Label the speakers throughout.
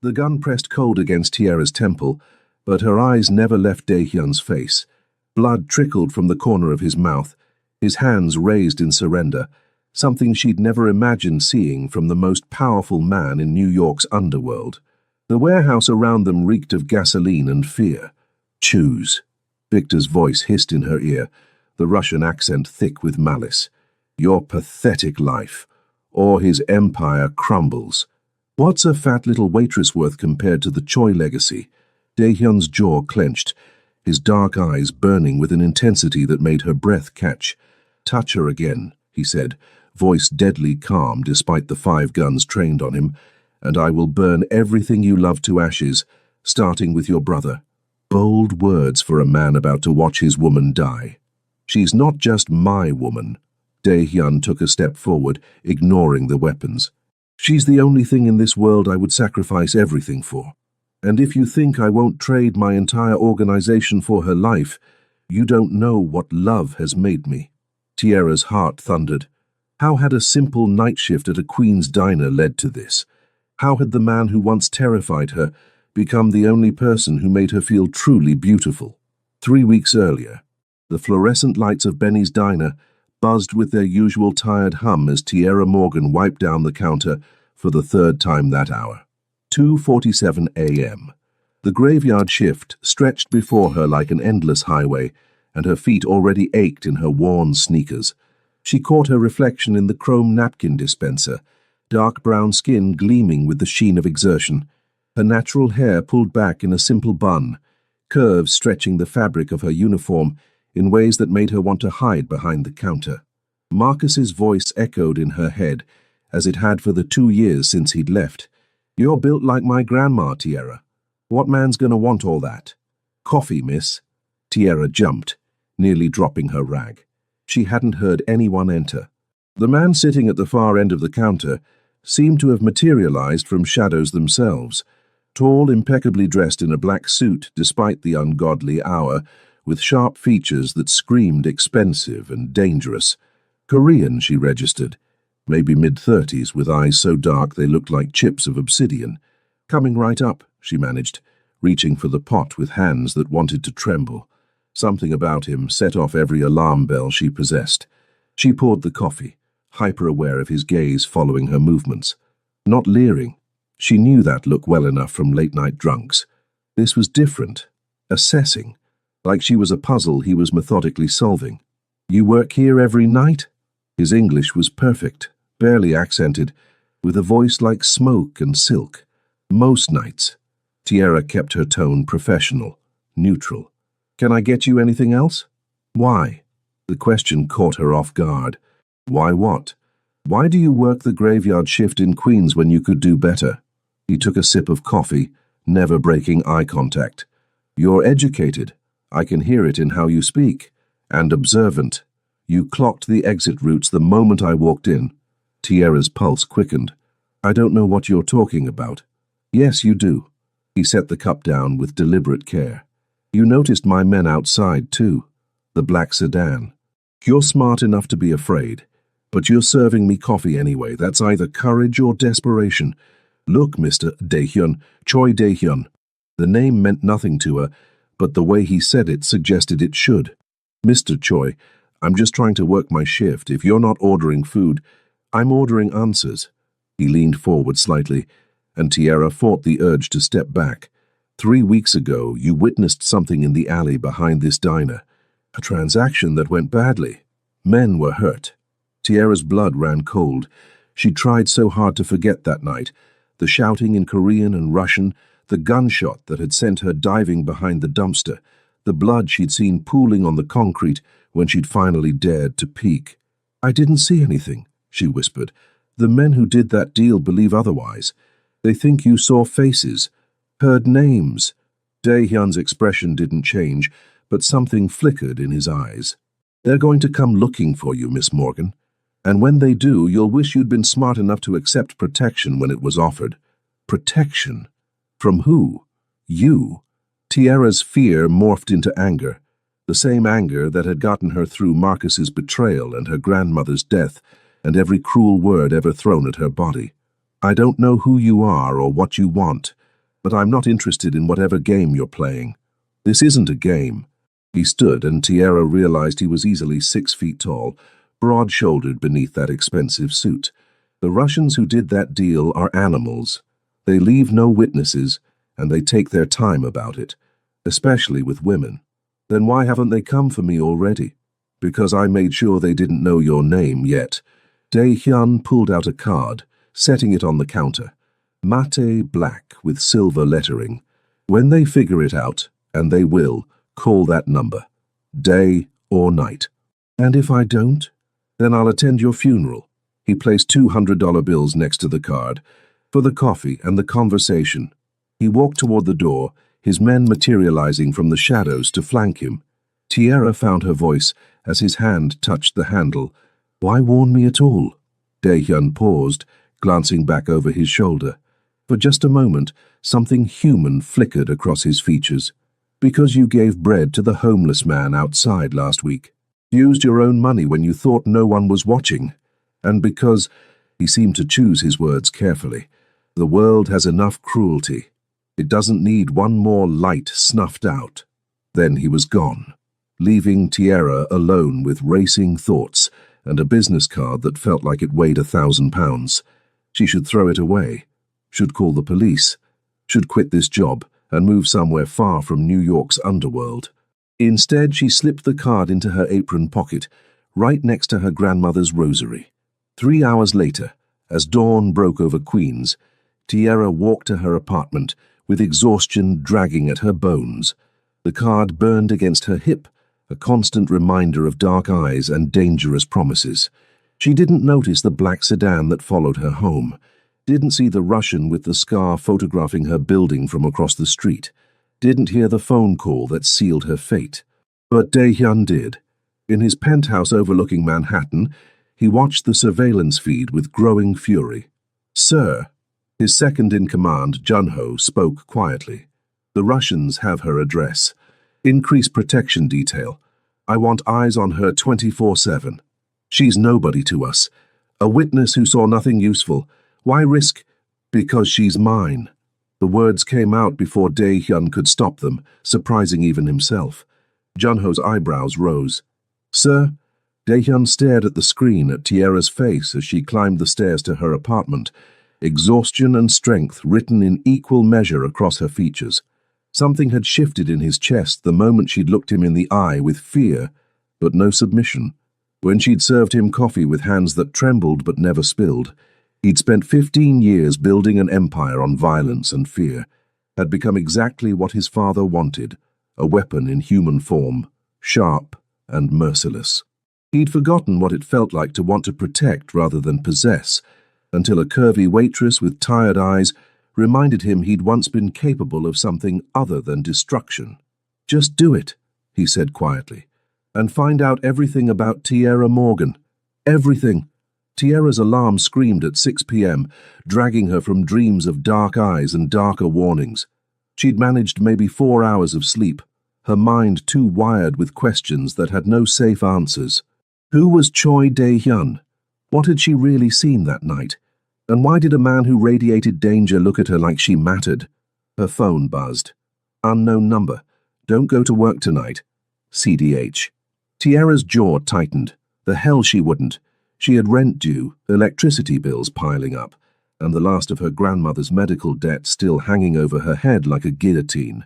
Speaker 1: The gun pressed cold against Tiara's temple, but her eyes never left Dae-hyun's face. Blood trickled from the corner of his mouth, his hands raised in surrender, something she'd never imagined seeing from the most powerful man in New York's underworld. The warehouse around them reeked of gasoline and fear. "Choose." Victor's voice hissed in her ear, the Russian accent thick with malice. "Your pathetic life, or his empire crumbles. What's a fat little waitress worth compared to the Choi legacy?" Dae-hyun's jaw clenched, his dark eyes burning with an intensity that made her breath catch. "Touch her again," he said, voice deadly calm despite the 5 guns trained on him, "and I will burn everything you love to ashes, starting with your brother." Bold words for a man about to watch his woman die. "She's not just my woman." Dae-hyun took a step forward, ignoring the weapons. "She's the only thing in this world I would sacrifice everything for. And if you think I won't trade my entire organization for her life, you don't know what love has made me." Tiara's heart thundered. How had a simple night shift at a Queen's diner led to this? How had the man who once terrified her become the only person who made her feel truly beautiful? 3 weeks earlier, the fluorescent lights of Benny's diner buzzed with their usual tired hum as Tiara Morgan wiped down the counter for the 3rd time that hour. 2:47 a.m. The graveyard shift stretched before her like an endless highway, and her feet already ached in her worn sneakers. She caught her reflection in the chrome napkin dispenser, dark brown skin gleaming with the sheen of exertion, her natural hair pulled back in a simple bun, curves stretching the fabric of her uniform in ways that made her want to hide behind the counter. Marcus's voice echoed in her head, as it had for the 2 years since he'd left. "You're built like my grandma, Tiara. What man's gonna want all that?" "Coffee, miss." Tiara jumped, nearly dropping her rag. She hadn't heard anyone enter. The man sitting at the far end of the counter seemed to have materialized from shadows themselves, tall, impeccably dressed in a black suit despite the ungodly hour, with sharp features that screamed expensive and dangerous. Korean, she registered, maybe mid-30s, with eyes so dark they looked like chips of obsidian. "Coming right up," she managed, reaching for the pot with hands that wanted to tremble. Something about him set off every alarm bell she possessed. She poured the coffee, hyper-aware of his gaze following her movements. Not leering. She knew that look well enough from late-night drunks. This was different. Assessing. Like she was a puzzle he was methodically solving. "You work here every night?" His English was perfect, barely accented, with a voice like smoke and silk. "Most nights." Tiara kept her tone professional, neutral. "Can I get you anything else?" "Why?" The question caught her off guard. "Why what? Why do you work the graveyard shift in Queens when you could do better?" He took a sip of coffee, never breaking eye contact. "You're educated. I can hear it in how you speak. And observant. You clocked the exit routes the moment I walked in." Tiara's pulse quickened. "I don't know what you're talking about." "Yes, you do." He set the cup down with deliberate care. "You noticed my men outside, too. The black sedan. You're smart enough to be afraid, but you're serving me coffee anyway. That's either courage or desperation. Look, Mr. Dae-hyun, Choi Dae-hyun." The name meant nothing to her, but the way he said it suggested it should. "Mr. Choi, I'm just trying to work my shift. If you're not ordering food, I'm ordering answers." He leaned forward slightly, and Tiara fought the urge to step back. 3 weeks ago, you witnessed something in the alley behind this diner. A transaction that went badly. Men were hurt. Tiara's blood ran cold. She tried so hard to forget that night. The shouting in Korean and Russian, the gunshot that had sent her diving behind the dumpster, the blood she'd seen pooling on the concrete when she'd finally dared to peek. "I didn't see anything," she whispered. "The men who did that deal believe otherwise. They think you saw faces, heard names." Dae-hyun's expression didn't change, but something flickered in his eyes. "They're going to come looking for you, Miss Morgan. And when they do, you'll wish you'd been smart enough to accept protection when it was offered." "Protection? From who?" "You." Tiara's fear morphed into anger, the same anger that had gotten her through Marcus's betrayal and her grandmother's death and every cruel word ever thrown at her body. "I don't know who you are or what you want, but I'm not interested in whatever game you're playing. This isn't a game." He stood, and Tierra realized he was easily 6 feet tall, broad-shouldered beneath that expensive suit. The Russians who did that deal are animals. They leave no witnesses, and they take their time about it, especially with women. Then why haven't they come for me already? Because I made sure they didn't know your name yet. Dae-hyun pulled out a card, setting it on the counter. Mate black with silver lettering. When they figure it out, and they will, call that number. Day or night. "And if I don't? Then I'll attend your funeral." He placed $200 bills next to the card, for the coffee and the conversation. He walked toward the door, his men materializing from the shadows to flank him. Tierra found her voice as his hand touched the handle. "Why warn me at all?" Dae-hyun paused, glancing back over his shoulder. For just a moment, something human flickered across his features. "Because you gave bread to the homeless man outside last week. Used your own money when you thought no one was watching. And because," he seemed to choose his words carefully, "the world has enough cruelty. It doesn't need one more light snuffed out." Then he was gone, leaving Tierra alone with racing thoughts and a business card that felt like it weighed 1,000 pounds. She should throw it away, should call the police, should quit this job and move somewhere far from New York's underworld. Instead, she slipped the card into her apron pocket, right next to her grandmother's rosary. 3 hours later, as dawn broke over Queens, Tierra walked to her apartment with exhaustion dragging at her bones. The card burned against her hip, a constant reminder of dark eyes and dangerous promises. She didn't notice the black sedan that followed her home, didn't see the Russian with the scar photographing her building from across the street, didn't hear the phone call that sealed her fate. But Dae-hyun did. In his penthouse overlooking Manhattan, he watched the surveillance feed with growing fury. "Sir," his second-in-command, Junho, spoke quietly. "The Russians have her address. Increase protection detail. I want eyes on her 24/7. She's nobody to us. A witness who saw nothing useful. Why risk? Because she's mine." The words came out before Dae-hyun could stop them, surprising even himself. Junho's eyebrows rose. "Sir?" Dae-hyun stared at the screen at Tierra's face as she climbed the stairs to her apartment, exhaustion and strength written in equal measure across her features. Something had shifted in his chest the moment she'd looked him in the eye with fear, but no submission. When she'd served him coffee with hands that trembled but never spilled, he'd spent 15 years building an empire on violence and fear, had become exactly what his father wanted, a weapon in human form, sharp and merciless. He'd forgotten what it felt like to want to protect rather than possess, until a curvy waitress with tired eyes reminded him he'd once been capable of something other than destruction. "Just do it," he said quietly, "and find out everything about Tierra Morgan. Everything." Tierra's alarm screamed at 6 p.m., dragging her from dreams of dark eyes and darker warnings. She'd managed maybe 4 hours of sleep, her mind too wired with questions that had no safe answers. Who was Choi Dae-hyun? What had she really seen that night? And why did a man who radiated danger look at her like she mattered? Her phone buzzed. Unknown number. Don't go to work tonight. CDH. Tierra's jaw tightened. The hell she wouldn't. She had rent due, electricity bills piling up, and the last of her grandmother's medical debt still hanging over her head like a guillotine.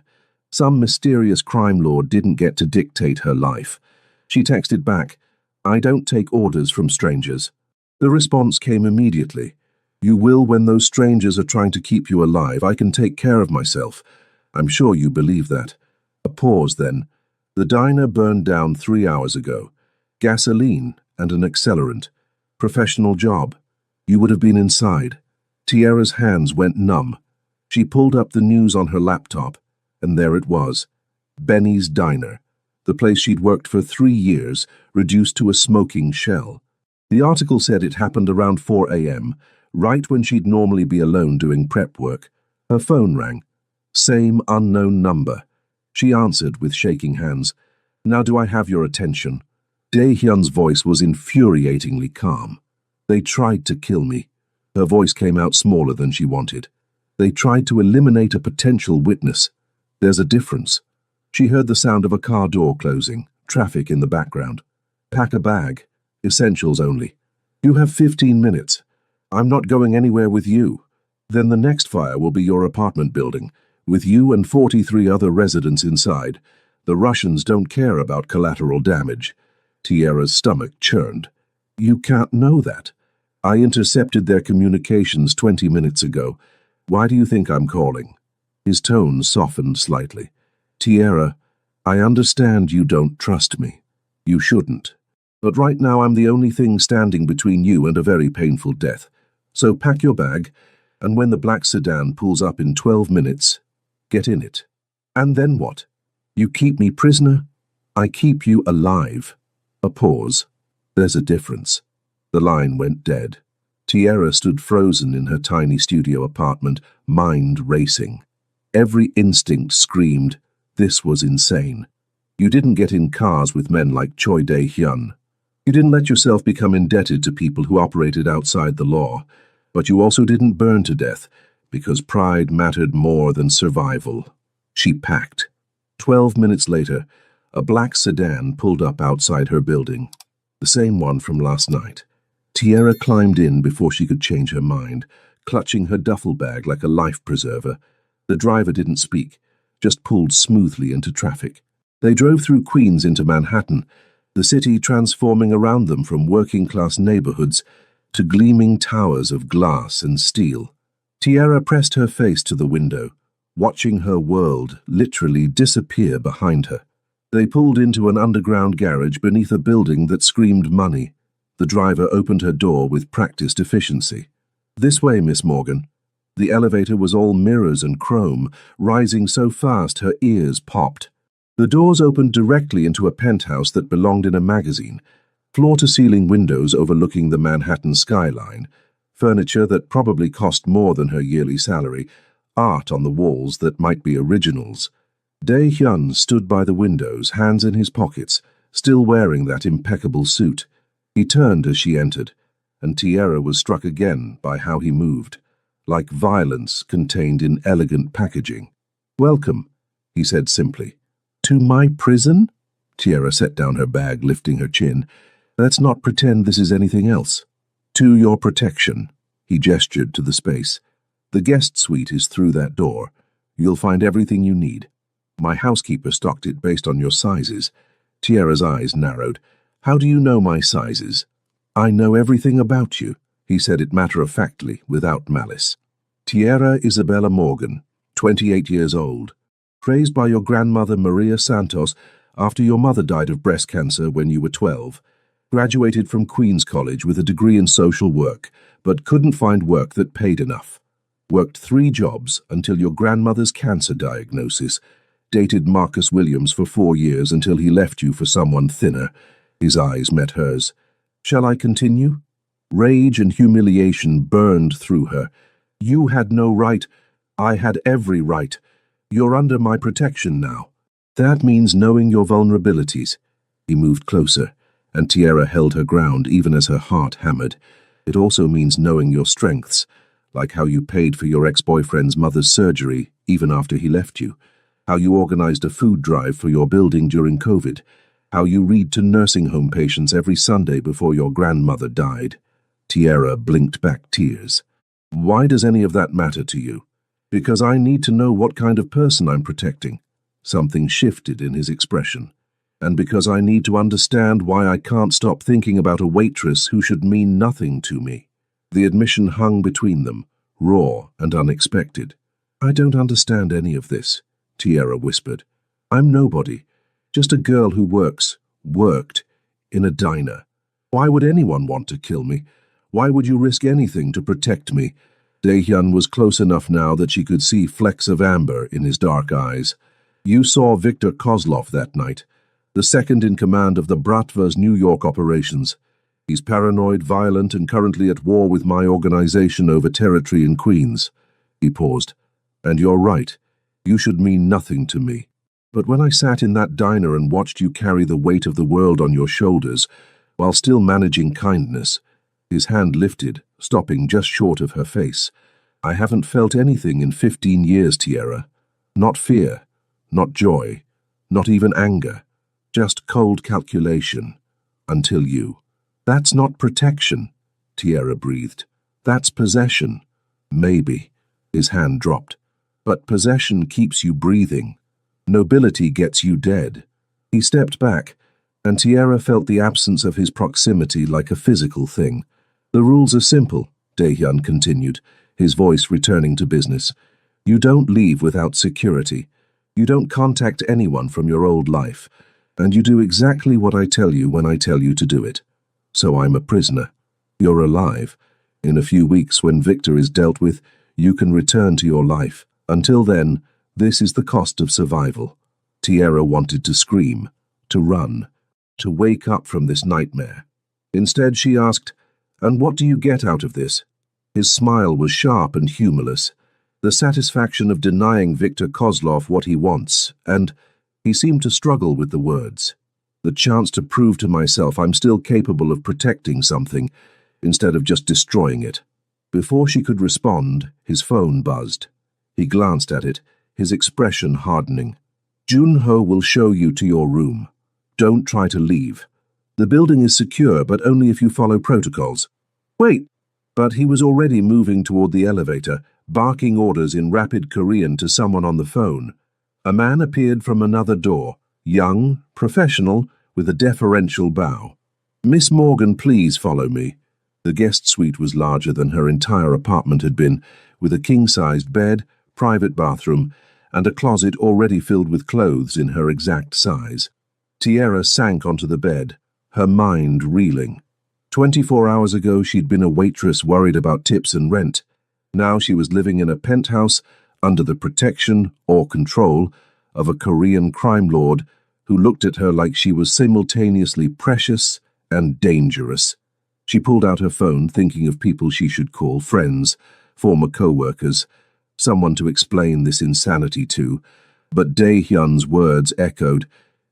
Speaker 1: Some mysterious crime lord didn't get to dictate her life. She texted back, "I don't take orders from strangers." The response came immediately. "You will when those strangers are trying to keep you alive. I can take care of myself. I'm sure you believe that." A pause then. "The diner burned down 3 hours ago. Gasoline and an accelerant. Professional job. You would have been inside." Tierra's hands went numb. She pulled up the news on her laptop, and there it was. Benny's Diner, the place she'd worked for 3 years, reduced to a smoking shell. The article said it happened around 4 a.m., right when she'd normally be alone doing prep work. Her phone rang. Same unknown number. She answered with shaking hands. "Now do I have your attention?" Dae-hyun's voice was infuriatingly calm. "They tried to kill me." Her voice came out smaller than she wanted. They tried to eliminate a potential witness. There's a difference. She heard the sound of a car door closing, traffic in the background. Pack a bag. Essentials only. You have 15 minutes. I'm not going anywhere with you. Then the next fire will be your apartment building, with you and 43 other residents inside. The Russians don't care about collateral damage. Tierra's stomach churned. You can't know that. I intercepted their communications 20 minutes ago. Why do you think I'm calling? His tone softened slightly. Tierra, I understand you don't trust me. You shouldn't. But right now I'm the only thing standing between you and a very painful death. So pack your bag, and when the black sedan pulls up in 12 minutes, get in it. And then what? You keep me prisoner? I keep you alive. A pause. There's a difference. The line went dead. Tierra stood frozen in her tiny studio apartment, mind racing. Every instinct screamed, this was insane. You didn't get in cars with men like Choi Dae-hyun. You didn't let yourself become indebted to people who operated outside the law, but you also didn't burn to death, because pride mattered more than survival. She packed. 12 minutes later, a black sedan pulled up outside her building, the same one from last night. Tierra climbed in before she could change her mind, clutching her duffel bag like a life preserver. The driver didn't speak, just pulled smoothly into traffic. They drove through Queens into Manhattan, the city transforming around them from working-class neighborhoods to gleaming towers of glass and steel. Tierra pressed her face to the window, watching her world literally disappear behind her. They pulled into an underground garage beneath a building that screamed money. The driver opened her door with practiced efficiency. This way, Miss Morgan. The elevator was all mirrors and chrome, rising so fast her ears popped. The doors opened directly into a penthouse that belonged in a magazine, floor-to-ceiling windows overlooking the Manhattan skyline, furniture that probably cost more than her yearly salary, art on the walls that might be originals. Dae-hyun stood by the windows, hands in his pockets, still wearing that impeccable suit. He turned as she entered, and Tierra was struck again by how he moved, like violence contained in elegant packaging. Welcome, he said simply. To my prison? Tierra set down her bag, lifting her chin. Let's not pretend this is anything else. To your protection, he gestured to the space. The guest suite is through that door. You'll find everything you need. My housekeeper stocked it based on your sizes. Tierra's eyes narrowed. How do you know my sizes? I know everything about you, he said it matter-of-factly, without malice. Tierra Isabella Morgan, 28 years old. Raised by your grandmother Maria Santos after your mother died of breast cancer when you were 12. Graduated from Queen's College with a degree in social work, but couldn't find work that paid enough. Worked 3 jobs until your grandmother's cancer diagnosis. Dated Marcus Williams for 4 years until he left you for someone thinner. His eyes met hers. Shall I continue? Rage and humiliation burned through her. You had no right. I had every right. You're under my protection now. That means knowing your vulnerabilities. He moved closer, and Tierra held her ground even as her heart hammered. It also means knowing your strengths, like how you paid for your ex-boyfriend's mother's surgery even after he left you, how you organized a food drive for your building during COVID, how you read to nursing home patients every Sunday before your grandmother died. Tierra blinked back tears. Why does any of that matter to you? Because I need to know what kind of person I'm protecting. Something shifted in his expression. And because I need to understand why I can't stop thinking about a waitress who should mean nothing to me. The admission hung between them, raw and unexpected. I don't understand any of this, Tierra whispered. I'm nobody, just a girl who worked, in a diner. Why would anyone want to kill me? Why would you risk anything to protect me? Dae-hyun was close enough now that she could see flecks of amber in his dark eyes. You saw Victor Kozlov that night, the second in command of the Bratva's New York operations. He's paranoid, violent, and currently at war with my organization over territory in Queens. He paused. And you're right. You should mean nothing to me. But when I sat in that diner and watched you carry the weight of the world on your shoulders, while still managing kindness, his hand lifted, stopping just short of her face. I haven't felt anything in 15 years, Tierra. Not fear, not joy, not even anger. Just cold calculation. Until you. That's not protection, Tierra breathed. That's possession. Maybe. His hand dropped. But possession keeps you breathing. Nobility gets you dead. He stepped back, and Tierra felt the absence of his proximity like a physical thing. The rules are simple, Daehyun continued, his voice returning to business. You don't leave without security. You don't contact anyone from your old life. And you do exactly what I tell you when I tell you to do it. So I'm a prisoner. You're alive. In a few weeks, when Victor is dealt with, you can return to your life. Until then, this is the cost of survival. Tierra wanted to scream, to run, to wake up from this nightmare. Instead, she asked, "And what do you get out of this?" His smile was sharp and humorless, the satisfaction of denying Victor Kozlov what he wants, and he seemed to struggle with the words. The chance to prove to myself I'm still capable of protecting something, instead of just destroying it. Before she could respond, his phone buzzed. He glanced at it, his expression hardening. Junho will show you to your room. Don't try to leave. The building is secure, but only if you follow protocols. Wait! But he was already moving toward the elevator, barking orders in rapid Korean to someone on the phone. A man appeared from another door, young, professional, with a deferential bow. Miss Morgan, please follow me. The guest suite was larger than her entire apartment had been, with a king-sized bed, private bathroom, and a closet already filled with clothes in her exact size. Tierra sank onto the bed, her mind reeling. 24 hours ago she'd been a waitress worried about tips and rent. Now she was living in a penthouse under the protection or control of a Korean crime lord who looked at her like she was simultaneously precious and dangerous. She pulled out her phone, thinking of people she should call, friends, former co-workers, someone to explain this insanity to, but Daehyun's words echoed,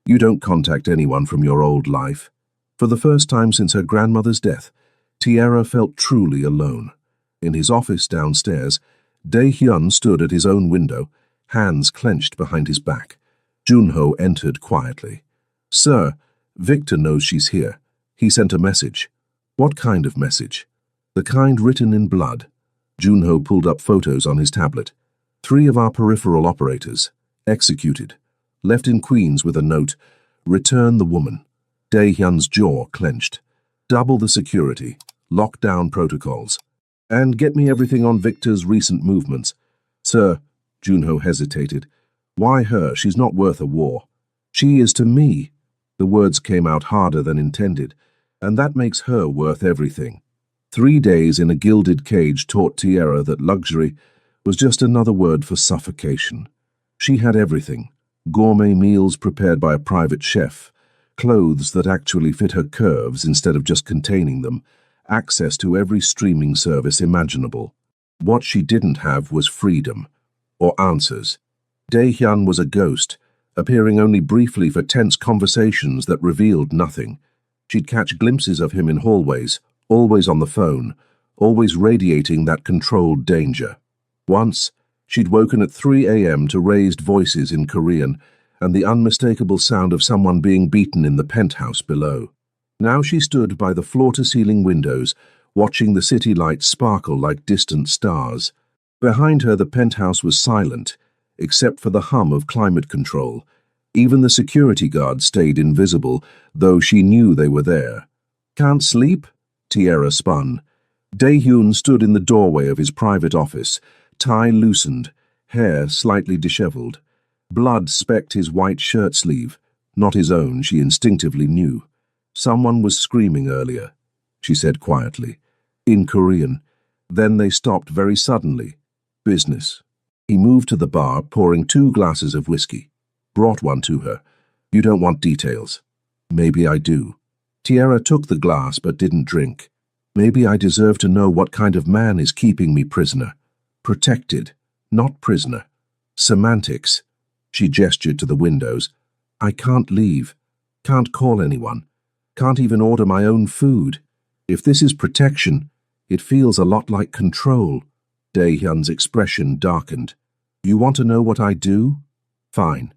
Speaker 1: "You don't contact anyone from your old life." For the first time since her grandmother's death, Tierra felt truly alone. In his office downstairs, Daehyun stood at his own window, hands clenched behind his back. Junho entered quietly. "Sir, Victor knows she's here. He sent a message." "What kind of message?" "The kind written in blood." Junho pulled up photos on his tablet. 3 of our peripheral operators, executed, left in Queens with a note, "Return the woman." Daehyun's jaw clenched. "Double the security, lock down protocols, and get me everything on Victor's recent movements." "Sir," Junho hesitated. "Why her? She's not worth a war." "She is to me." The words came out harder than intended, and that makes her worth everything. 3 days in a gilded cage taught Tierra that luxury was just another word for suffocation. She had everything: gourmet meals prepared by a private chef, clothes that actually fit her curves instead of just containing them, access to every streaming service imaginable. What she didn't have was freedom, or answers. Daehyun was a ghost, appearing only briefly for tense conversations that revealed nothing. She'd catch glimpses of him in hallways, always on the phone, always radiating that controlled danger. Once, she'd woken at 3 a.m. to raised voices in Korean and the unmistakable sound of someone being beaten in the penthouse below. Now she stood by the floor-to-ceiling windows, watching the city lights sparkle like distant stars. Behind her, the penthouse was silent, except for the hum of climate control. Even the security guards stayed invisible, though she knew they were there. "Can't sleep?" Tierra spun. Daehyun stood in the doorway of his private office, tie loosened, hair slightly disheveled. Blood specked his white shirt sleeve, not his own, she instinctively knew. "Someone was screaming earlier," she said quietly, in Korean. Then they stopped very suddenly. "Business." He moved to the bar, pouring 2 glasses of whiskey. Brought one to her. "You don't want details." "Maybe I do." Tierra took the glass but didn't drink. "Maybe I deserve to know what kind of man is keeping me prisoner. Protected, not prisoner. Semantics." She gestured to the windows. "I can't leave. Can't call anyone. Can't even order my own food. If this is protection, it feels a lot like control." Dae-hyun's expression darkened. You want to know what I do? Fine.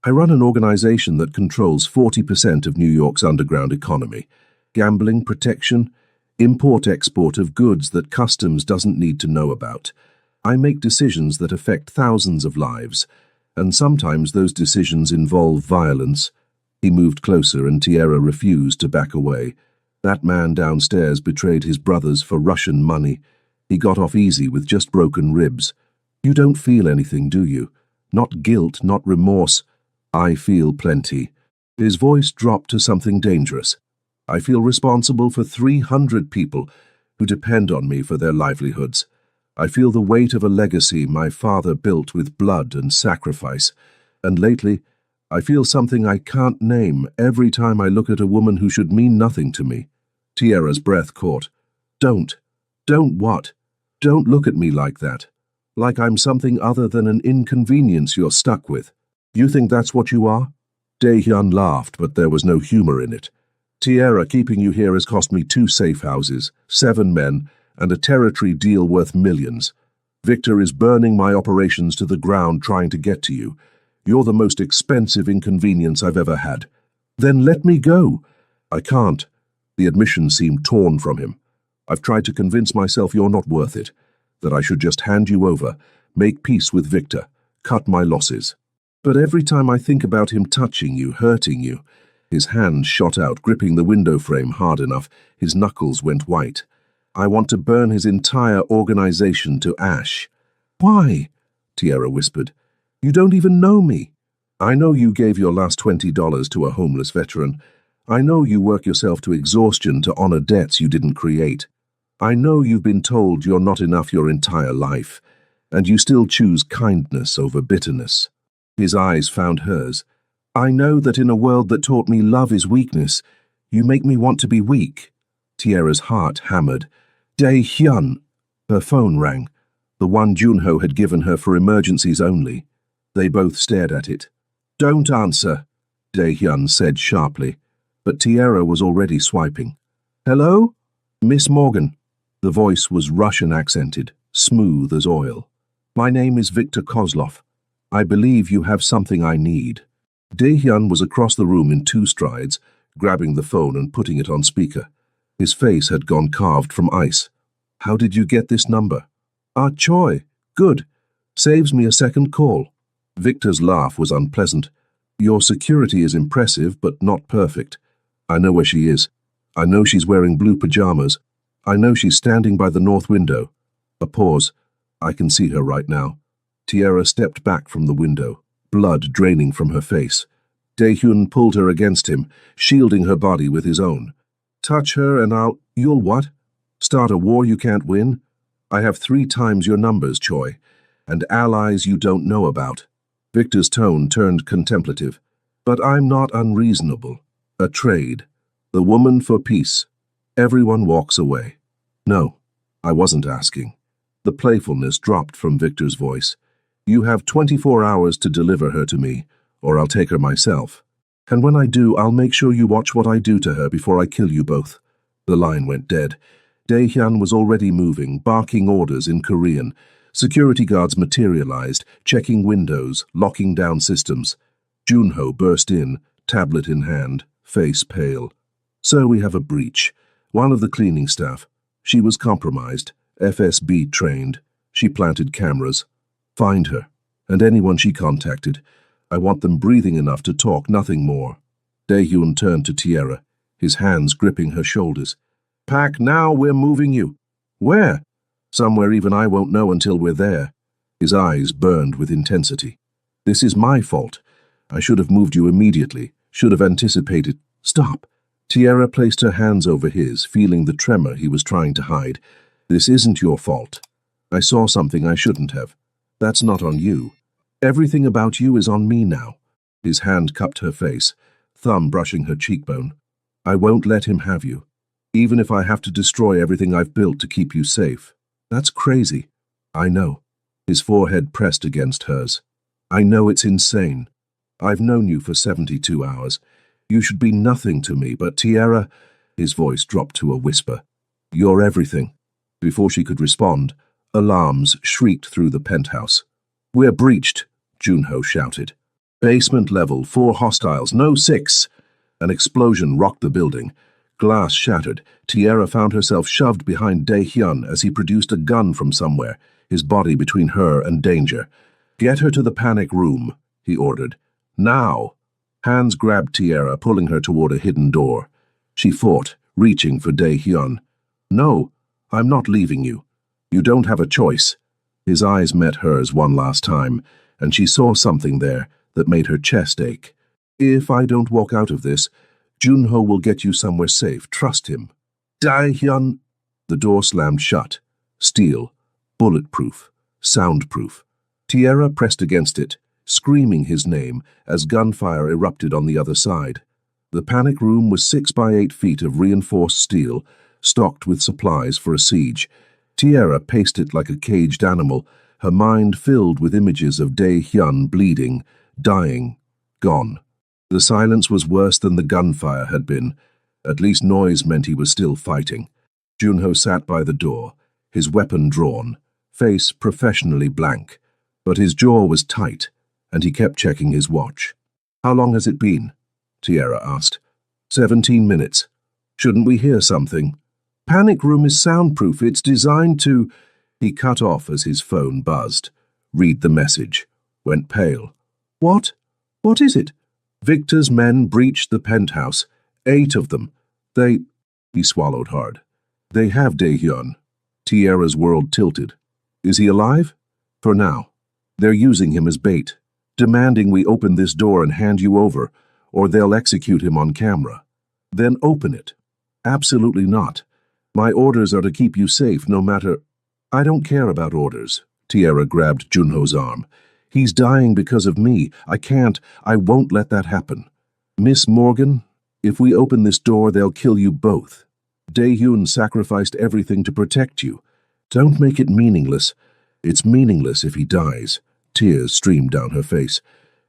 Speaker 1: I run an organization that controls 40% of New York's underground economy. Gambling, protection, import-export of goods that customs doesn't need to know about. I make decisions that affect thousands of lives, and sometimes those decisions involve violence. He moved closer and Tierra refused to back away. That man downstairs betrayed his brothers for Russian money. He got off easy with just broken ribs. You don't feel anything, do you? Not guilt, not remorse. I feel plenty. His voice dropped to something dangerous. I feel responsible for 300 people who depend on me for their livelihoods. I feel the weight of a legacy my father built with blood and sacrifice. And lately, I feel something I can't name every time I look at a woman who should mean nothing to me. Tierra's breath caught. Don't what? Don't look at me like that. Like I'm something other than an inconvenience you're stuck with. You think that's what you are? Dae-hyun laughed, but there was no humor in it. Tierra, keeping you here has cost me 2 safe houses, 7 men, and a territory deal worth millions. Victor is burning my operations to the ground trying to get to you. You're the most expensive inconvenience I've ever had. Then let me go. I can't. The admission seemed torn from him. I've tried to convince myself you're not worth it, that I should just hand you over, make peace with Victor, cut my losses. But every time I think about him touching you, hurting you, his hand shot out, gripping the window frame hard enough, his knuckles went white. I want to burn his entire organization to ash. Why? Tierra whispered. You don't even know me. I know you gave your last $20 to a homeless veteran. I know you work yourself to exhaustion to honor debts you didn't create. I know you've been told you're not enough your entire life, and you still choose kindness over bitterness. His eyes found hers. I know that in a world that taught me love is weakness, you make me want to be weak. Tierra's heart hammered. Dae-hyun. Her phone rang, the one Junho had given her for emergencies only. They both stared at it. Don't answer, Dae-hyun said sharply, but Tierra was already swiping. Hello? Miss Morgan. The voice was Russian-accented, smooth as oil. My name is Victor Kozlov. I believe you have something I need. Dae-hyun was across the room in 2 strides, grabbing the phone and putting it on speaker. His face had gone carved from ice. How did you get this number? Ah, Choi. Good. Saves me a second call. Victor's laugh was unpleasant. Your security is impressive, but not perfect. I know where she is. I know she's wearing blue pajamas. I know she's standing by the north window. A pause. I can see her right now. Tierra stepped back from the window, blood draining from her face. Dae-hyun pulled her against him, shielding her body with his own. Touch her and You'll what? Start a war you can't win? I have 3 times your numbers, Choi, and allies you don't know about. Victor's tone turned contemplative. But I'm not unreasonable. A trade. The woman for peace. Everyone walks away. No, I wasn't asking. The playfulness dropped from Victor's voice. You have 24 hours to deliver her to me, or I'll take her myself. And when I do, I'll make sure you watch what I do to her before I kill you both. The line went dead. Dae-hyun was already moving, barking orders in Korean. Security guards materialized, checking windows, locking down systems. Junho burst in, tablet in hand, face pale. So we have a breach. One of the cleaning staff. She was compromised, FSB trained. She planted cameras. Find her, and anyone she contacted. I want them breathing enough to talk, nothing more. Dae-hyun turned to Tierra, his hands gripping her shoulders. Pack now, we're moving you. Where? Somewhere even I won't know until we're there. His eyes burned with intensity. This is my fault. I should have moved you immediately, should have anticipated. Stop. Tierra placed her hands over his, feeling the tremor he was trying to hide. This isn't your fault. I saw something I shouldn't have. That's not on you. Everything about you is on me now. His hand cupped her face, thumb brushing her cheekbone. I won't let him have you, even if I have to destroy everything I've built to keep you safe. That's crazy. I know. His forehead pressed against hers. I know it's insane. I've known you for 72 hours. You should be nothing to me, but Tierra, his voice dropped to a whisper. You're everything. Before she could respond, Alarms shrieked through the penthouse. "We're breached," Junho shouted. "Basement level, 4 hostiles, no 6. An explosion rocked the building. Glass shattered. Tierra found herself shoved behind Dae-hyun as he produced a gun from somewhere, his body between her and danger. "Get her to the panic room," he ordered. "Now!" Hands grabbed Tierra, pulling her toward a hidden door. She fought, reaching for Dae-hyun. "No, I'm not leaving you. You don't have a choice." His eyes met hers one last time, and she saw something there that made her chest ache. "If I don't walk out of this, Junho will get you somewhere safe. Trust him." "Dae-hyun." The door slammed shut. Steel. Bulletproof. Soundproof. Tierra pressed against it, screaming his name as gunfire erupted on the other side. The panic room was 6 by 8 feet of reinforced steel, stocked with supplies for a siege. Tierra paced it like a caged animal, her mind filled with images of Dae-hyun bleeding, dying, gone. The silence was worse than the gunfire had been. At least noise meant he was still fighting. Junho sat by the door, his weapon drawn, face professionally blank, but his jaw was tight, and he kept checking his watch. "How long has it been?" Tierra asked. 17 minutes. "Shouldn't we hear something?" "Panic room is soundproof. It's designed to—" He cut off as his phone buzzed. Read the message. Went pale. "What? What is it?" "Victor's men breached the penthouse. 8 of them. They—" He swallowed hard. "They have Dae-hyun." Tierra's world tilted. "Is he alive?" "For now. They're using him as bait, demanding we open this door and hand you over, or they'll execute him on camera." "Then open it." "Absolutely not. My orders are to keep you safe no matter—" "I don't care about orders." Tierra grabbed Junho's arm. "He's dying because of me. I won't let that happen. Miss Morgan, if we open this door, they'll kill you both. Dae-hyun sacrificed everything to protect you. Don't make it meaningless. It's meaningless if he dies." Tears streamed down her face.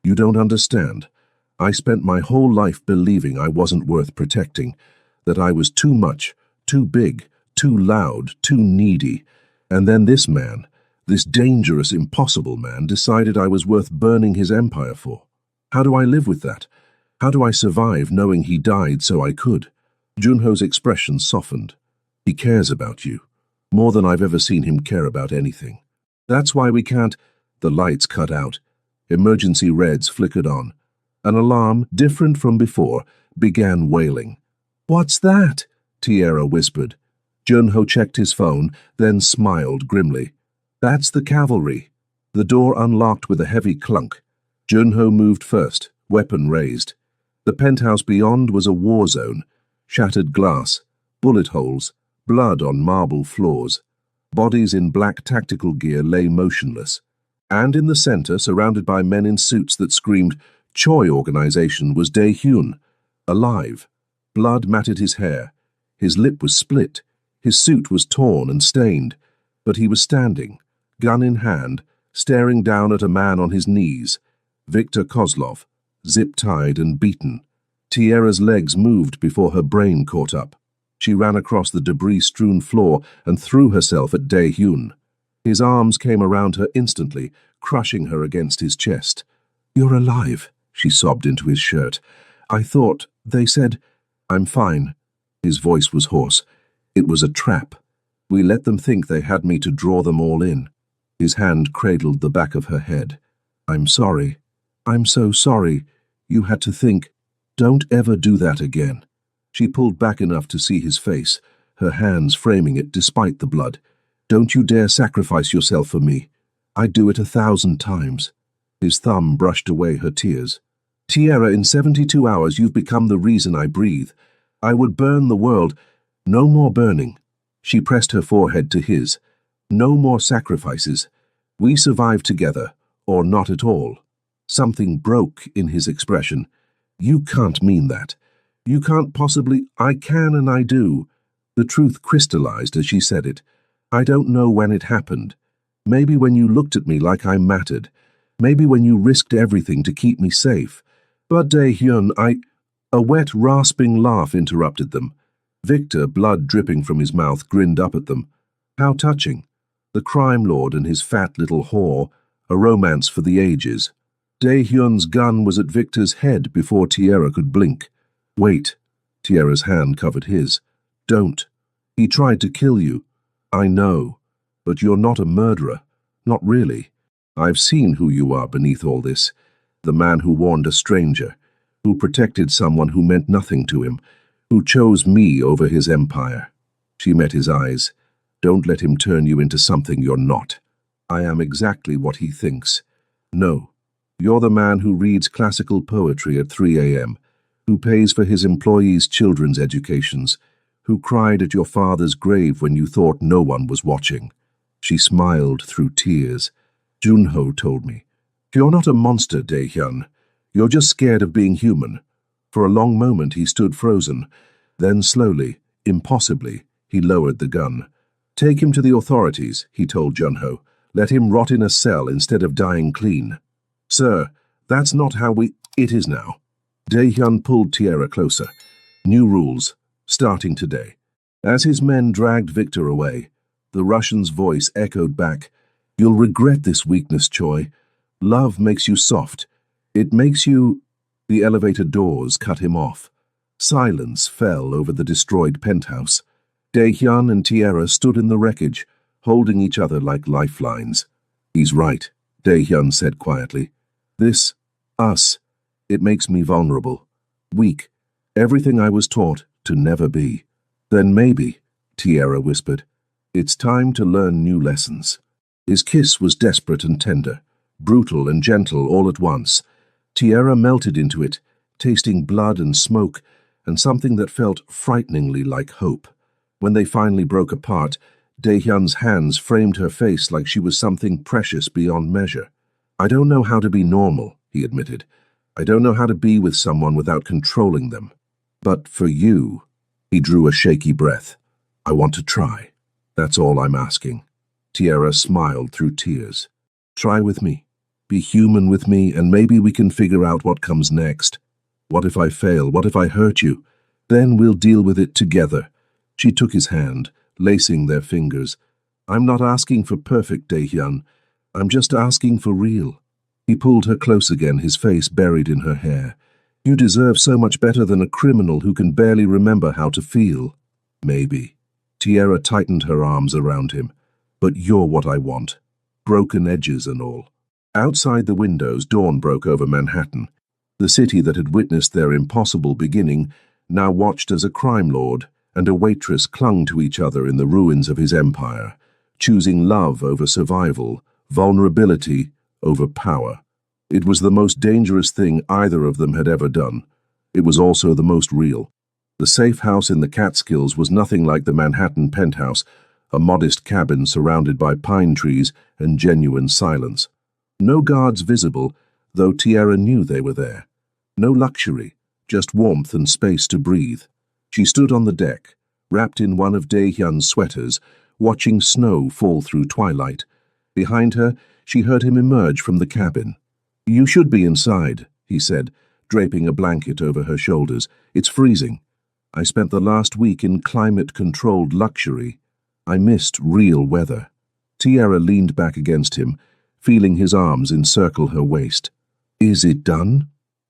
Speaker 1: "You don't understand. I spent my whole life believing I wasn't worth protecting, that I was too much, too big, too loud, too needy. And then this man, this dangerous, impossible man, decided I was worth burning his empire for. How do I live with that? How do I survive knowing he died so I could?" Junho's expression softened. "He cares about you, more than I've ever seen him care about anything. That's why we can't—" The lights cut out. Emergency reds flickered on. An alarm, different from before, began wailing. "What's that?" Tierra whispered. Junho checked his phone, then smiled grimly. "That's the cavalry." The door unlocked with a heavy clunk. Junho moved first, weapon raised. The penthouse beyond was a war zone. Shattered glass, bullet holes, blood on marble floors. Bodies in black tactical gear lay motionless. And in the center, surrounded by men in suits that screamed Choi Organization, was Dae-hyun, alive. Blood matted his hair. His lip was split. His suit was torn and stained. But he was standing, gun in hand, staring down at a man on his knees. Victor Kozlov, zip-tied and beaten. Tierra's legs moved before her brain caught up. She ran across the debris-strewn floor and threw herself at Dae-hyun. His arms came around her instantly, crushing her against his chest. "You're alive," she sobbed into his shirt. They said—" "I'm fine." His voice was hoarse. "It was a trap. We let them think they had me to draw them all in." His hand cradled the back of her head. "I'm sorry. I'm so sorry. You had to think. Don't ever do that again." She pulled back enough to see his face, her hands framing it despite the blood. "Don't you dare sacrifice yourself for me. I'd do it 1,000 times. His thumb brushed away her tears. "Tierra, in 72 hours you've become the reason I breathe. I would burn the world. No more burning." She pressed her forehead to his. "No more sacrifices. We survive together, or not at all." Something broke in his expression. "You can't mean that. You can't possibly—" "I can and I do." The truth crystallized as she said it. "I don't know when it happened. Maybe when you looked at me like I mattered. Maybe when you risked everything to keep me safe. But Dae-hyun, A wet, rasping laugh interrupted them. Victor, blood dripping from his mouth, grinned up at them. "How touching." The crime lord and his fat little whore, a romance for the ages. Dae-hyun's gun was at Victor's head before Tierra could blink. Wait. Tierra's hand covered his. Don't. He tried to kill you. I know. But you're not a murderer. Not really. I've seen who you are beneath all this. The man who warned a stranger, who protected someone who meant nothing to him, who chose me over his empire. She met his eyes. Don't let him turn you into something you're not. I am exactly what he thinks. No. You're the man who reads classical poetry at 3 a.m., who pays for his employees' children's educations, who cried at your father's grave when you thought no one was watching. She smiled through tears. Junho told me. You're not a monster, Dae-hyun. You're just scared of being human. For a long moment he stood frozen. Then slowly, impossibly, he lowered the gun. Take him to the authorities, he told Junho. Let him rot in a cell instead of dying clean. Sir, that's not how we— It is now. Dae-hyun pulled Tierra closer. New rules, starting today. As his men dragged Victor away, the Russian's voice echoed back. You'll regret this weakness, Choi. Love makes you soft. It makes you— The elevator doors cut him off. Silence fell over the destroyed penthouse. Dae-hyun and Tierra stood in the wreckage, holding each other like lifelines. He's right, Dae-hyun said quietly. This, us, it makes me vulnerable, weak, everything I was taught to never be. Then maybe, Tierra whispered, it's time to learn new lessons. His kiss was desperate and tender, brutal and gentle all at once. Tierra melted into it, tasting blood and smoke, and something that felt frighteningly like hope. When they finally broke apart, Dae-hyun's hands framed her face like she was something precious beyond measure. I don't know how to be normal, he admitted. I don't know how to be with someone without controlling them. But for you, he drew a shaky breath. I want to try. That's all I'm asking. Tierra smiled through tears. Try with me. Be human with me, and maybe we can figure out what comes next. What if I fail? What if I hurt you? Then we'll deal with it together. She took his hand, lacing their fingers. I'm not asking for perfect, Dae-hyun. I'm just asking for real. He pulled her close again, his face buried in her hair. You deserve so much better than a criminal who can barely remember how to feel. Maybe. Tierra tightened her arms around him. But you're what I want. Broken edges and all. Outside the windows, dawn broke over Manhattan. The city that had witnessed their impossible beginning now watched as a crime lord and a waitress clung to each other in the ruins of his empire, choosing love over survival, vulnerability over power. It was the most dangerous thing either of them had ever done. It was also the most real. The safe house in the Catskills was nothing like the Manhattan penthouse, a modest cabin surrounded by pine trees and genuine silence. No guards visible, though Tierra knew they were there. No luxury, just warmth and space to breathe. She stood on the deck, wrapped in one of Dae-hyun's sweaters, watching snow fall through twilight. Behind her, she heard him emerge from the cabin. You should be inside, he said, draping a blanket over her shoulders. It's freezing. I spent the last week in climate-controlled luxury. I missed real weather. Tierra leaned back against him, feeling his arms encircle her waist. Is it done?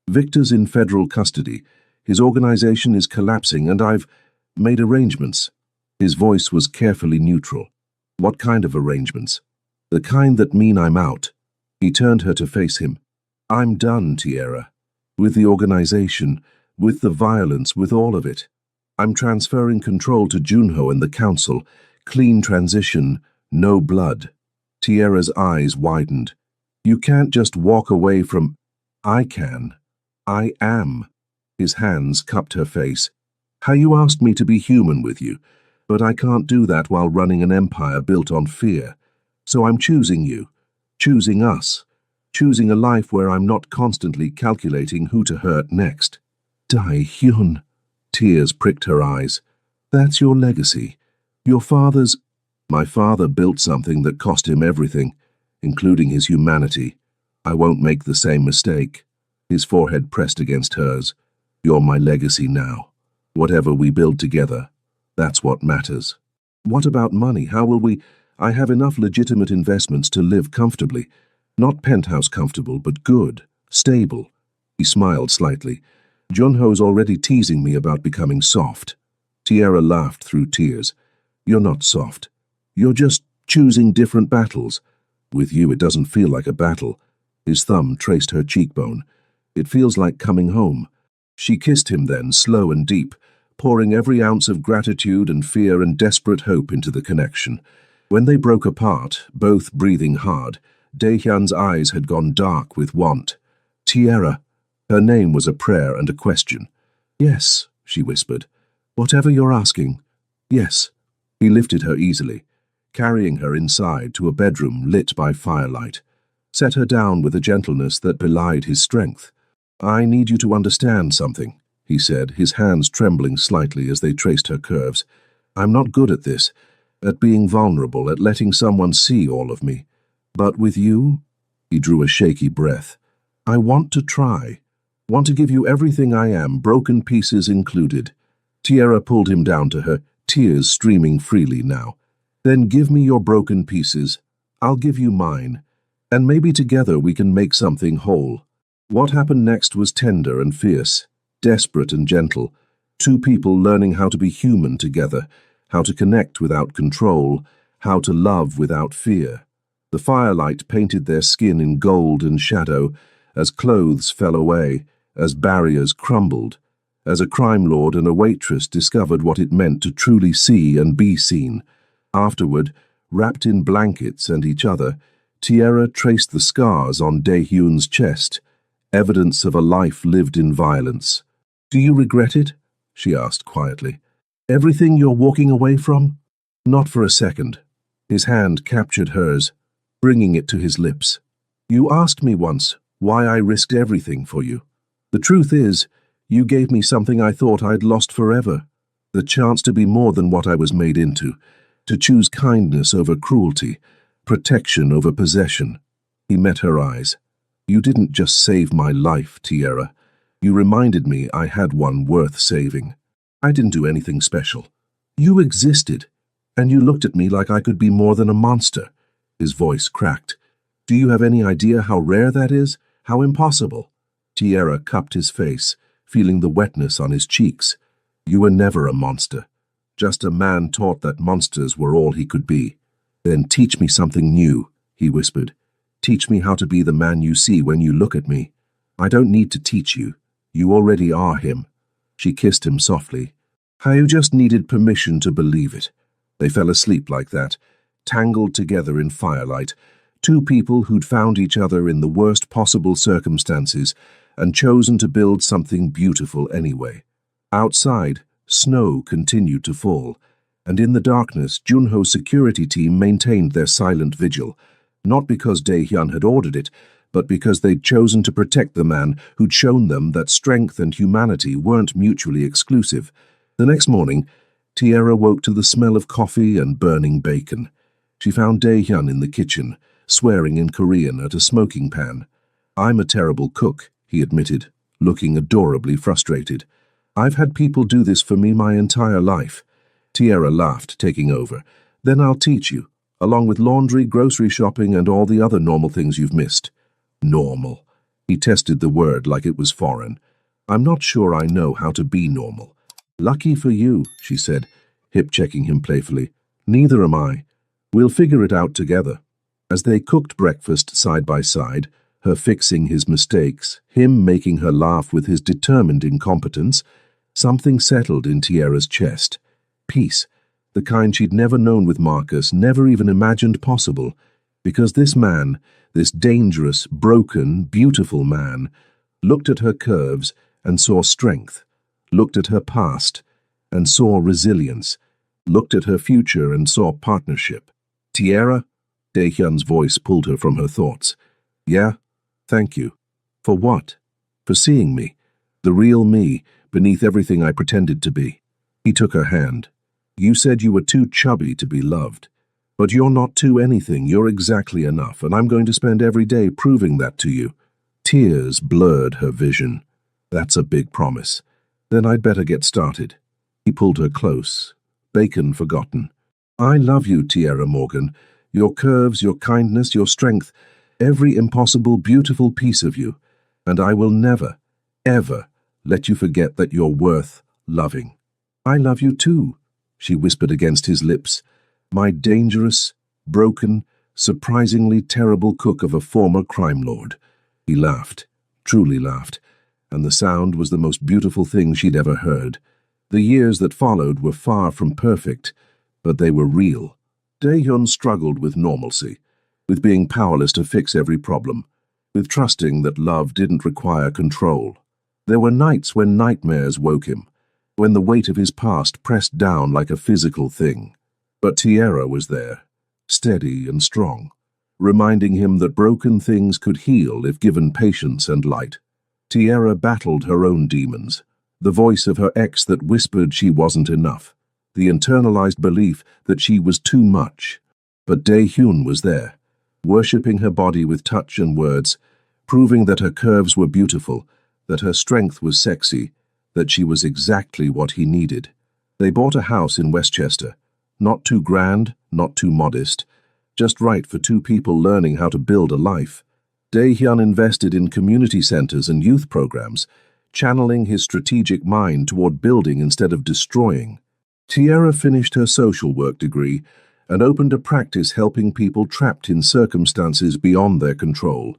Speaker 1: Victor's in federal custody. His organization is collapsing, and I've made arrangements. His voice was carefully neutral. What kind of arrangements? The kind that mean I'm out. He turned her to face him. I'm done, Tierra. With the organization, with the violence, with all of it. I'm transferring control to Junho and the council. Clean transition, no blood. Tierra's eyes widened. You can't just walk away from— I can. I am. His hands cupped her face. How you asked me to be human with you, but I can't do that while running an empire built on fear. So I'm choosing you, choosing us, choosing a life where I'm not constantly calculating who to hurt next. Dae-hyun. Tears pricked her eyes. That's your legacy. Your father's— My father built something that cost him everything, including his humanity. I won't make the same mistake. His forehead pressed against hers. You're my legacy now. Whatever we build together, that's what matters. What about money? How will we— I have enough legitimate investments to live comfortably. Not penthouse comfortable, but good, stable. He smiled slightly. Junho's already teasing me about becoming soft. Tiara laughed through tears. You're not soft. You're just choosing different battles. With you, it doesn't feel like a battle. His thumb traced her cheekbone. It feels like coming home. She kissed him then, slow and deep, pouring every ounce of gratitude and fear and desperate hope into the connection. When they broke apart, both breathing hard, Daehyun's eyes had gone dark with want. Tiara. Her name was a prayer and a question. Yes, she whispered. Whatever you're asking. Yes. He lifted her easily, carrying her inside to a bedroom lit by firelight, set her down with a gentleness that belied his strength. I need you to understand something, he said, his hands trembling slightly as they traced her curves. I'm not good at this, at being vulnerable, at letting someone see all of me. But with you, he drew a shaky breath, I want to try. Want to give you everything I am, broken pieces included. Tiara pulled him down to her, tears streaming freely now. Then give me your broken pieces. I'll give you mine. And maybe together we can make something whole. What happened next was tender and fierce, desperate and gentle. Two people learning how to be human together, how to connect without control, how to love without fear. The firelight painted their skin in gold and shadow, as clothes fell away, as barriers crumbled, as a crime lord and a waitress discovered what it meant to truly see and be seen. Afterward, wrapped in blankets and each other, Tiara traced the scars on Daehyun's chest, evidence of a life lived in violence. Do you regret it? She asked quietly. Everything you're walking away from? Not for a second. His hand captured hers, bringing it to his lips. You asked me once why I risked everything for you. The truth is, you gave me something I thought I'd lost forever. The chance to be more than what I was made into, to choose kindness over cruelty, protection over possession. He met her eyes. You didn't just save my life, Tiara. You reminded me I had one worth saving. I didn't do anything special. You existed, and you looked at me like I could be more than a monster. His voice cracked. Do you have any idea how rare that is? How impossible? Tiara cupped his face, feeling the wetness on his cheeks. You were never a monster. Just a man taught that monsters were all he could be. Then teach me something new, he whispered. Teach me how to be the man you see when you look at me. I don't need to teach you. You already are him. She kissed him softly. I just needed permission to believe it. They fell asleep like that, tangled together in firelight, two people who'd found each other in the worst possible circumstances and chosen to build something beautiful anyway. Outside, snow continued to fall, and in the darkness, Junho's security team maintained their silent vigil, not because Daehyun had ordered it, but because they'd chosen to protect the man who'd shown them that strength and humanity weren't mutually exclusive. The next morning, Tiara woke to the smell of coffee and burning bacon. She found Daehyun in the kitchen, swearing in Korean at a smoking pan. I'm a terrible cook, he admitted, looking adorably frustrated. I've had people do this for me my entire life. Tiara laughed, taking over. Then I'll teach you, along with laundry, grocery shopping, and all the other normal things you've missed. Normal. He tested the word like it was foreign. I'm not sure I know how to be normal. Lucky for you, she said, hip-checking him playfully. Neither am I. We'll figure it out together. As they cooked breakfast side by side, her fixing his mistakes, him making her laugh with his determined incompetence, something settled in Tiara's chest. Peace, the kind she'd never known with Marcus, never even imagined possible, because this man, this dangerous, broken, beautiful man, looked at her curves and saw strength, looked at her past and saw resilience, looked at her future and saw partnership. Tiara? Daehyun's voice pulled her from her thoughts. Yeah? Thank you. For what? For seeing me, the real me, beneath everything I pretended to be. He took her hand. You said you were too chubby to be loved. But you're not too anything, you're exactly enough, and I'm going to spend every day proving that to you. Tears blurred her vision. That's a big promise. Then I'd better get started. He pulled her close. Bacon forgotten. I love you, Tierra Morgan. Your curves, your kindness, your strength, every impossible, beautiful piece of you. And I will never, ever let you forget that you're worth loving. I love you too, she whispered against his lips. My dangerous, broken, surprisingly terrible cook of a former crime lord. He laughed, truly laughed, and the sound was the most beautiful thing she'd ever heard. The years that followed were far from perfect, but they were real. Dae-hyun struggled with normalcy, with being powerless to fix every problem, with trusting that love didn't require control. There were nights when nightmares woke him, when the weight of his past pressed down like a physical thing. But Tierra was there, steady and strong, reminding him that broken things could heal if given patience and light. Tierra battled her own demons, the voice of her ex that whispered she wasn't enough, the internalized belief that she was too much. But Dae-hyun was there, worshipping her body with touch and words, proving that her curves were beautiful, that her strength was sexy, that she was exactly what he needed. They bought a house in Westchester, not too grand, not too modest, just right for two people learning how to build a life. Dae-hyun invested in community centers and youth programs, channeling his strategic mind toward building instead of destroying. Tierra finished her social work degree and opened a practice helping people trapped in circumstances beyond their control,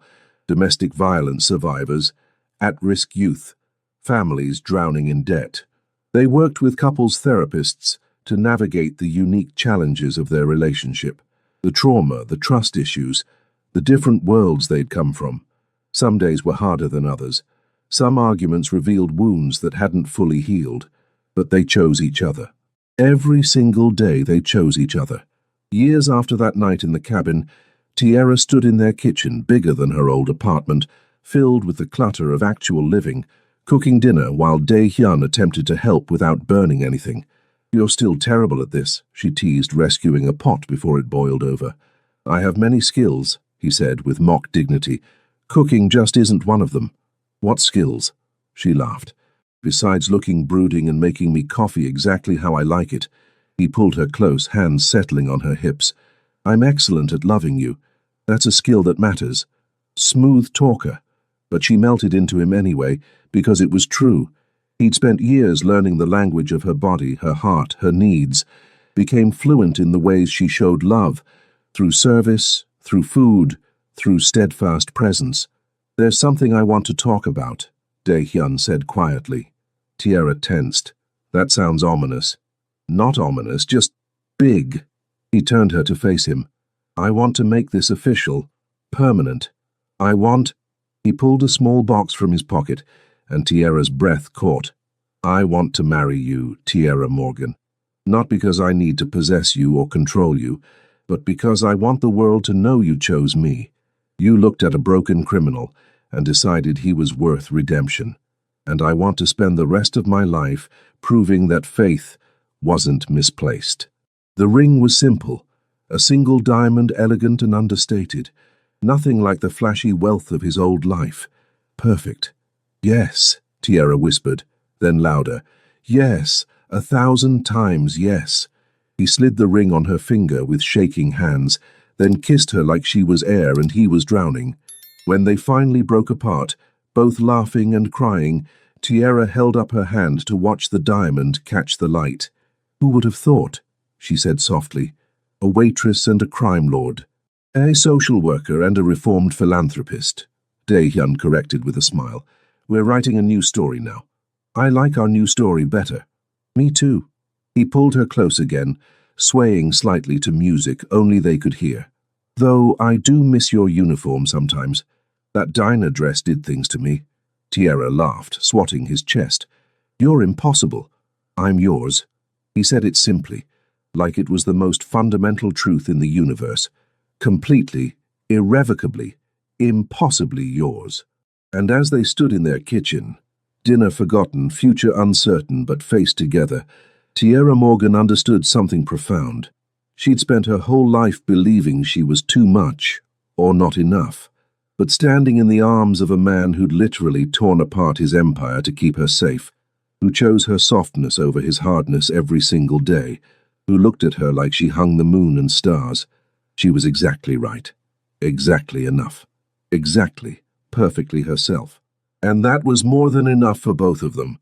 Speaker 1: domestic violence survivors, at-risk youth, families drowning in debt. They worked with couples therapists to navigate the unique challenges of their relationship, the trauma, the trust issues, the different worlds they'd come from. Some days were harder than others. Some arguments revealed wounds that hadn't fully healed, but they chose each other. Every single day they chose each other. Years after that night in the cabin, Tierra stood in their kitchen, bigger than her old apartment, filled with the clutter of actual living, cooking dinner while Dae-hyun attempted to help without burning anything. You're still terrible at this, she teased, rescuing a pot before it boiled over. I have many skills, he said with mock dignity. Cooking just isn't one of them. What skills? She laughed. Besides looking brooding and making me coffee exactly how I like it. He pulled her close, hands settling on her hips. I'm excellent at loving you. That's a skill that matters. Smooth talker. But she melted into him anyway, because it was true. He'd spent years learning the language of her body, her heart, her needs, became fluent in the ways she showed love, through service, through food, through steadfast presence. There's something I want to talk about, Dae-hyun said quietly. Tierra tensed. That sounds ominous. Not ominous, just big. He turned her to face him. I want to make this official, permanent. I want... He pulled a small box from his pocket, and Tierra's breath caught. I want to marry you, Tierra Morgan. Not because I need to possess you or control you, but because I want the world to know you chose me. You looked at a broken criminal and decided he was worth redemption. And I want to spend the rest of my life proving that faith wasn't misplaced. The ring was simple, a single diamond, elegant and understated. Nothing like the flashy wealth of his old life. Perfect. Yes, Tierra whispered, then louder. Yes, 1,000 times yes. He slid the ring on her finger with shaking hands, then kissed her like she was air and he was drowning. When they finally broke apart, both laughing and crying, Tierra held up her hand to watch the diamond catch the light. Who would have thought? She said softly. A waitress and a crime lord. A social worker and a reformed philanthropist. Dae-hyun corrected with a smile. We're writing a new story now. I like our new story better. Me too. He pulled her close again, swaying slightly to music only they could hear. Though I do miss your uniform sometimes. That diner dress did things to me. Tierra laughed, swatting his chest. You're impossible. I'm yours. He said it simply, like it was the most fundamental truth in the universe. Completely, irrevocably, impossibly yours. And as they stood in their kitchen, dinner forgotten, future uncertain, but faced together, Tierra Morgan understood something profound. She'd spent her whole life believing she was too much, or not enough, but standing in the arms of a man who'd literally torn apart his empire to keep her safe, who chose her softness over his hardness every single day, who looked at her like she hung the moon and stars. She was exactly right. Exactly enough. Exactly, perfectly herself. And that was more than enough for both of them.